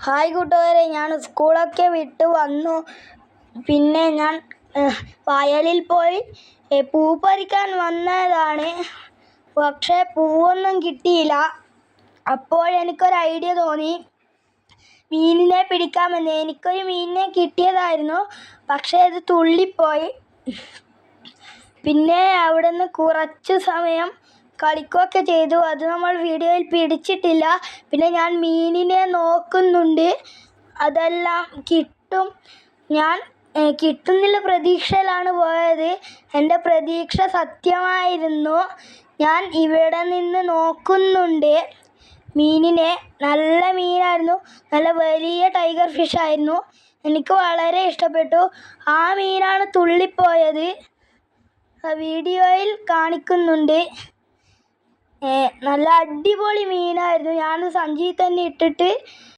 Hi കൂട്ടുകാരെ, ഞാൻ സ്കൂളൊക്കെ വിട്ട് വന്നു. പിന്നെ ഞാൻ വയലിൽ പോയി പൂ പറിക്കാൻ വന്നതാണ്. പക്ഷേ പൂവൊന്നും കിട്ടിയില്ല. അപ്പോഴെനിക്കൊരു ഐഡിയ തോന്നി, മീനിനെ പിടിക്കാമെന്ന്. എനിക്കൊരു മീനിനെ കിട്ടിയതായിരുന്നു, പക്ഷേ അത് തുള്ളിപ്പോയി. പിന്നെ അവിടെ നിന്ന് കുറച്ച് സമയം കളിക്കുകയൊക്കെ ചെയ്തു. അത് നമ്മൾ വീഡിയോയിൽ പിടിച്ചിട്ടില്ല. പിന്നെ ഞാൻ മീനിനെ നോക്കുന്നുണ്ട്, അതെല്ലാം കിട്ടും. ഞാൻ കിട്ടുന്നില്ല പ്രതീക്ഷയിലാണ് പോയത്. എൻ്റെ പ്രതീക്ഷ സത്യമായിരുന്നു. ഞാൻ ഇവിടെ നിന്ന് നോക്കുന്നുണ്ട് മീനിനെ. നല്ല മീനായിരുന്നു, നല്ല വലിയ ടൈഗർ ഫിഷ് ആയിരുന്നു. എനിക്ക് വളരെ ഇഷ്ടപ്പെട്ടു. ആ മീനാണ് തുള്ളിപ്പോയത്. വീഡിയോയിൽ കാണിക്കുന്നുണ്ട്. നല്ല അടിപൊളി മീനായിരുന്നു. ഞാൻ സഞ്ചിയിൽ തന്നെ ഇട്ടിട്ട്